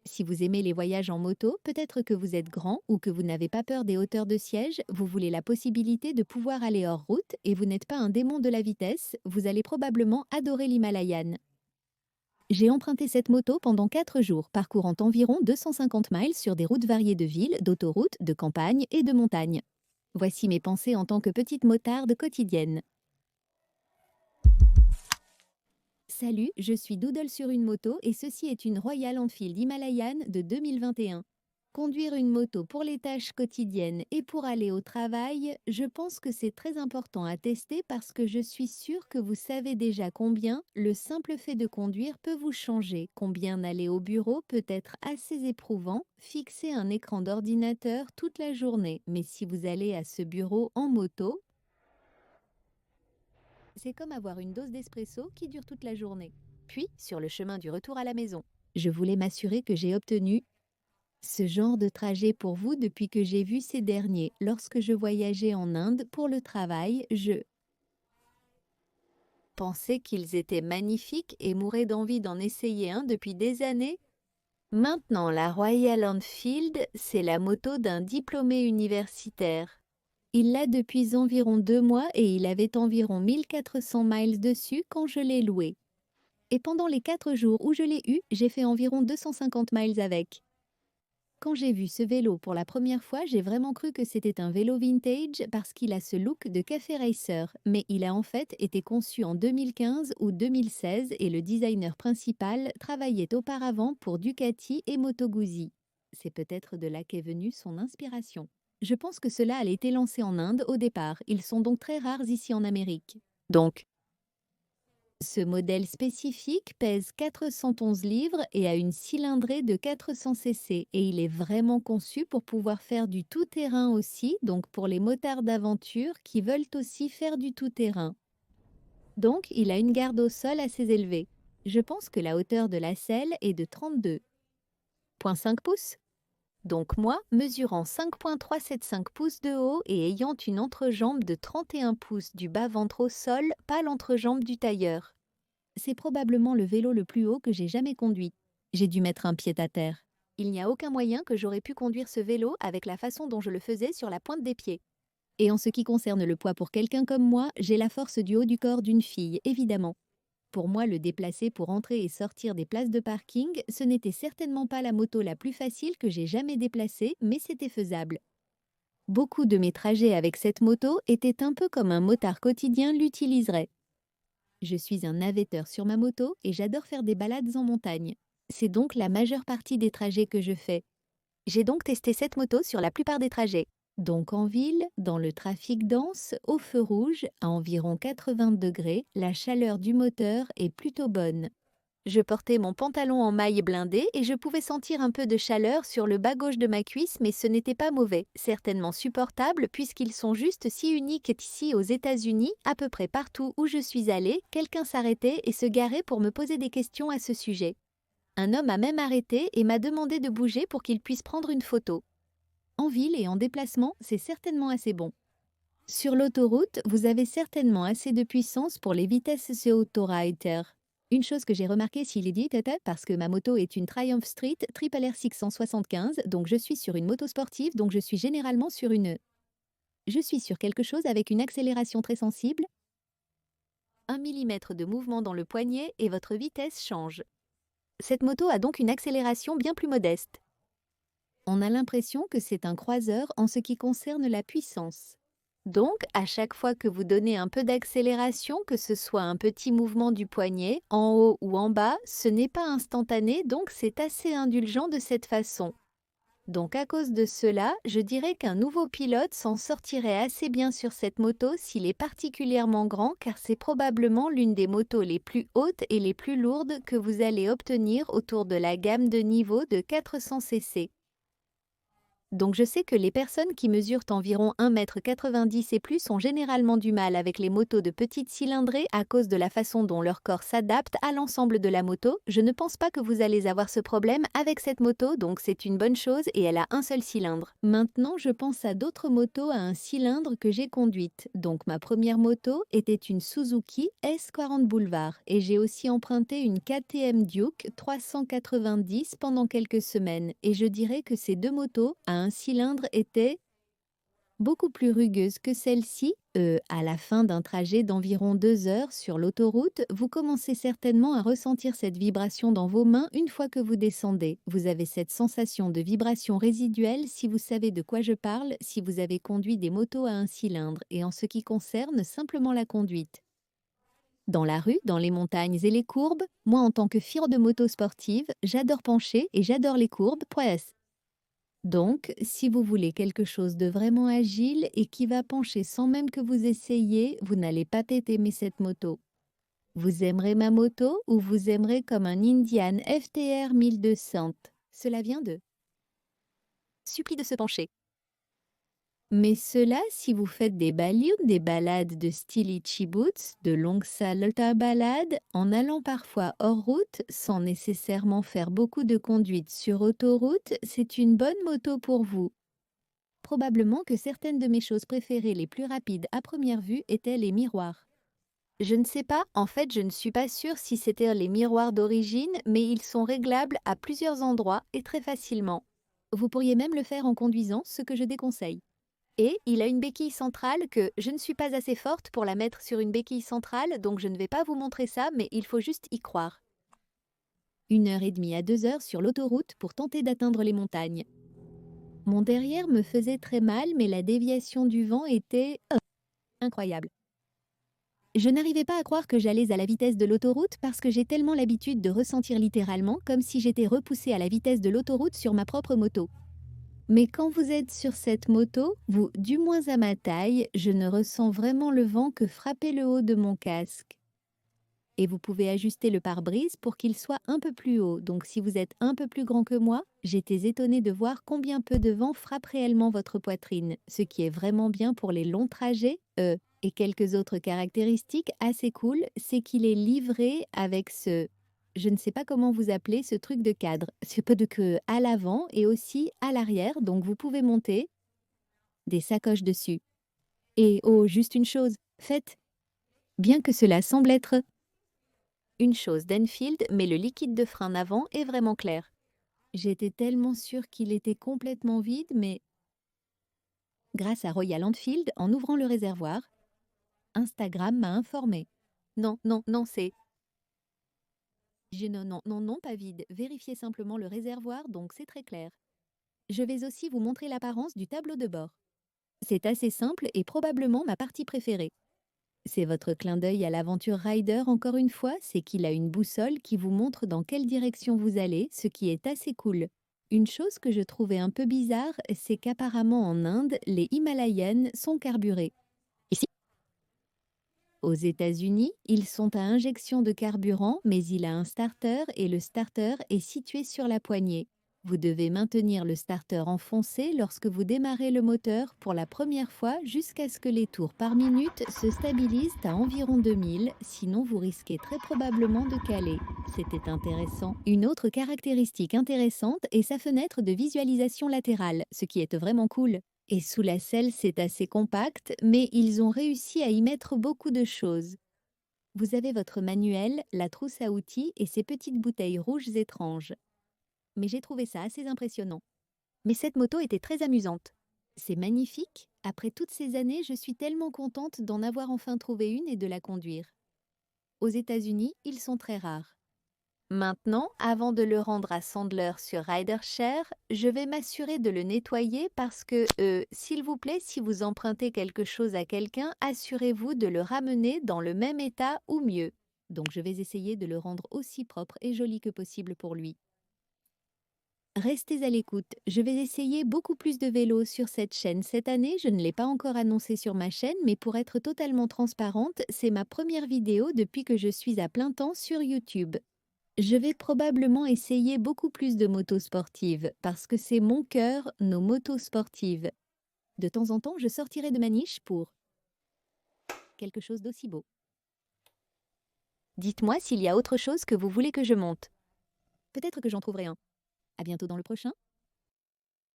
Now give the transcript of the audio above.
Si vous aimez les voyages en moto, peut-être que vous êtes grand ou que vous n'avez pas peur des hauteurs de siège, vous voulez la possibilité de pouvoir aller hors route et vous n'êtes pas un démon de la vitesse, vous allez probablement adorer l'Himalayan. J'ai emprunté cette moto pendant 4 jours, parcourant environ 250 miles sur des routes variées de ville, d'autoroute, de campagne et de montagne. Voici mes pensées en tant que petite motarde quotidienne. Salut, je suis Doodle sur une moto et ceci est une Royal Enfield Himalayan de 2021. Conduire une moto pour les tâches quotidiennes et pour aller au travail, je pense que c'est très important à tester parce que je suis sûre que vous savez déjà combien le simple fait de conduire peut vous changer, combien aller au bureau peut être assez éprouvant, fixer un écran d'ordinateur toute la journée, mais si vous allez à ce bureau en moto, c'est comme avoir une dose d'espresso qui dure toute la journée. Puis, sur le chemin du retour à la maison, je voulais m'assurer que j'ai obtenu ce genre de trajet pour vous depuis que j'ai vu ces derniers. Lorsque je voyageais en Inde pour le travail, je pensais qu'ils étaient magnifiques et mourais d'envie d'en essayer un depuis des années. Maintenant, la Royal Enfield, c'est la moto d'un diplômé universitaire. Il l'a depuis environ 2 mois et il avait environ 1400 miles dessus quand je l'ai loué. Et pendant les 4 jours où je l'ai eu, j'ai fait environ 250 miles avec. Quand j'ai vu ce vélo pour la première fois, j'ai vraiment cru que c'était un vélo vintage parce qu'il a ce look de café racer, mais il a en fait été conçu en 2015 ou 2016 et le designer principal travaillait auparavant pour Ducati et Moto Guzzi. C'est peut-être de là qu'est venue son inspiration. Je pense que cela a été lancé en Inde au départ, ils sont donc très rares ici en Amérique. Donc, ce modèle spécifique pèse 411 livres et a une cylindrée de 400 cc et il est vraiment conçu pour pouvoir faire du tout-terrain aussi, donc pour les motards d'aventure qui veulent aussi faire du tout-terrain. Donc, il a une garde au sol assez élevée. Je pense que la hauteur de la selle est de 32,5 pouces. Donc moi, mesurant 5,375 pouces de haut et ayant une entrejambe de 31 pouces du bas-ventre au sol, pas l'entrejambe du tailleur. C'est probablement le vélo le plus haut que j'ai jamais conduit. J'ai dû mettre un pied à terre. Il n'y a aucun moyen que j'aurais pu conduire ce vélo avec la façon dont je le faisais sur la pointe des pieds. Et en ce qui concerne le poids pour quelqu'un comme moi, j'ai la force du haut du corps d'une fille, évidemment. Pour moi, le déplacer pour entrer et sortir des places de parking, ce n'était certainement pas la moto la plus facile que j'ai jamais déplacée, mais c'était faisable. Beaucoup de mes trajets avec cette moto étaient un peu comme un motard quotidien l'utiliserait. Je suis un navetteur sur ma moto et j'adore faire des balades en montagne. C'est donc la majeure partie des trajets que je fais. J'ai donc testé cette moto sur la plupart des trajets. Donc en ville, dans le trafic dense, au feu rouge, à environ 80 degrés, la chaleur du moteur est plutôt bonne. Je portais mon pantalon en maille blindée et je pouvais sentir un peu de chaleur sur le bas gauche de ma cuisse, mais ce n'était pas mauvais, certainement supportable puisqu'ils sont juste si uniques ici aux États-Unis, à peu près partout où je suis allée, quelqu'un s'arrêtait et se garait pour me poser des questions à ce sujet. Un homme a même arrêté et m'a demandé de bouger pour qu'il puisse prendre une photo. En ville et en déplacement, c'est certainement assez bon. Sur l'autoroute, vous avez certainement assez de puissance pour les vitesses ce autorider. Une chose que j'ai remarqué s'il est dit, parce que ma moto est une Triumph Street Triple R 675, donc je suis sur une moto sportive, donc je suis généralement sur Je suis sur quelque chose avec une accélération très sensible, 1 mm de mouvement dans le poignet et votre vitesse change. Cette moto a donc une accélération bien plus modeste. On a l'impression que c'est un croiseur en ce qui concerne la puissance. Donc, à chaque fois que vous donnez un peu d'accélération, que ce soit un petit mouvement du poignet, en haut ou en bas, ce n'est pas instantané, donc c'est assez indulgent de cette façon. Donc à cause de cela, je dirais qu'un nouveau pilote s'en sortirait assez bien sur cette moto s'il est particulièrement grand, car c'est probablement l'une des motos les plus hautes et les plus lourdes que vous allez obtenir autour de la gamme de niveau de 400 cc. Donc je sais que les personnes qui mesurent environ 1,90 m et plus ont généralement du mal avec les motos de petite cylindrée à cause de la façon dont leur corps s'adapte à l'ensemble de la moto. Je ne pense pas que vous allez avoir ce problème avec cette moto, donc c'est une bonne chose et elle a un seul cylindre. Maintenant, je pense à d'autres motos à un cylindre que j'ai conduites. Donc ma première moto était une Suzuki S40 Boulevard et j'ai aussi emprunté une KTM Duke 390 pendant quelques semaines et je dirais que ces deux motos à un cylindre étaient beaucoup plus rugueuses que celle-ci. À la fin d'un trajet d'environ 2 heures sur l'autoroute, vous commencez certainement à ressentir cette vibration dans vos mains une fois que vous descendez. Vous avez cette sensation de vibration résiduelle si vous savez de quoi je parle, si vous avez conduit des motos à un cylindre et en ce qui concerne simplement la conduite. Dans la rue, dans les montagnes et les courbes, moi en tant que fille de moto sportive, j'adore pencher et j'adore les courbes. Donc, si vous voulez quelque chose de vraiment agile et qui va pencher sans même que vous essayiez, vous n'allez pas peut-être aimer cette moto. Vous aimerez ma moto ou vous aimerez comme un Indian FTR 1200. Cela vient de supplie de se pencher. Mais cela, si vous faites des des balades de style Itchy Boots, de longues balades, en allant parfois hors route, sans nécessairement faire beaucoup de conduite sur autoroute, c'est une bonne moto pour vous. Probablement que certaines de mes choses préférées les plus rapides à première vue étaient les miroirs. Je ne sais pas, en fait je ne suis pas sûre si c'était les miroirs d'origine, mais ils sont réglables à plusieurs endroits et très facilement. Vous pourriez même le faire en conduisant, ce que je déconseille. Et il a une béquille centrale que je ne suis pas assez forte pour la mettre sur une béquille centrale, donc je ne vais pas vous montrer ça, mais il faut juste y croire. 1 h 30 à 2 heures sur l'autoroute pour tenter d'atteindre les montagnes. Mon derrière me faisait très mal, mais la déviation du vent était incroyable. Je n'arrivais pas à croire que j'allais à la vitesse de l'autoroute parce que j'ai tellement l'habitude de ressentir littéralement comme si j'étais repoussée à la vitesse de l'autoroute sur ma propre moto. Mais quand vous êtes sur cette moto, vous, du moins à ma taille, je ne ressens vraiment le vent que frapper le haut de mon casque. Et vous pouvez ajuster le pare-brise pour qu'il soit un peu plus haut. Donc si vous êtes un peu plus grand que moi, j'étais étonnée de voir combien peu de vent frappe réellement votre poitrine, ce qui est vraiment bien pour les longs trajets. Et quelques autres caractéristiques assez cool, c'est qu'il est livré avec je ne sais pas comment vous appelez ce truc de cadre. C'est peu de que à l'avant et aussi à l'arrière, donc vous pouvez monter des sacoches dessus. Et oh, juste une chose, faites, bien que cela semble être une chose d'Enfield, mais le liquide de frein avant est vraiment clair. J'étais tellement sûre qu'il était complètement vide, mais grâce à Royal Enfield, en ouvrant le réservoir, Instagram m'a informé. Non, non, non, c'est... Non, non, non, non, pas vide. Vérifiez simplement le réservoir, donc c'est très clair. Je vais aussi vous montrer l'apparence du tableau de bord. C'est assez simple et probablement ma partie préférée. C'est votre clin d'œil à l'aventure Rider encore une fois, c'est qu'il a une boussole qui vous montre dans quelle direction vous allez, ce qui est assez cool. Une chose que je trouvais un peu bizarre, c'est qu'apparemment en Inde, les Himalayennes sont carburées. Ici, aux États-Unis, ils sont à injection de carburant, mais il a un starter et le starter est situé sur la poignée. Vous devez maintenir le starter enfoncé lorsque vous démarrez le moteur pour la première fois jusqu'à ce que les tours par minute se stabilisent à environ 2000, sinon vous risquez très probablement de caler. C'était intéressant. Une autre caractéristique intéressante est sa fenêtre de visualisation latérale, ce qui est vraiment cool. Et sous la selle, c'est assez compact, mais ils ont réussi à y mettre beaucoup de choses. Vous avez votre manuel, la trousse à outils et ces petites bouteilles rouges étranges. Mais j'ai trouvé ça assez impressionnant. Mais cette moto était très amusante. C'est magnifique. Après toutes ces années, je suis tellement contente d'en avoir enfin trouvé une et de la conduire. Aux États-Unis, ils sont très rares. Maintenant, avant de le rendre à Sandler sur RiderShare, je vais m'assurer de le nettoyer parce que, s'il vous plaît, si vous empruntez quelque chose à quelqu'un, assurez-vous de le ramener dans le même état ou mieux. Donc je vais essayer de le rendre aussi propre et joli que possible pour lui. Restez à l'écoute, je vais essayer beaucoup plus de vélos sur cette chaîne cette année, je ne l'ai pas encore annoncé sur ma chaîne, mais pour être totalement transparente, c'est ma première vidéo depuis que je suis à plein temps sur YouTube. Je vais probablement essayer beaucoup plus de motos sportives parce que c'est mon cœur, nos motos sportives. De temps en temps, je sortirai de ma niche pour quelque chose d'aussi beau. Dites-moi s'il y a autre chose que vous voulez que je monte. Peut-être que j'en trouverai un. À bientôt dans le prochain.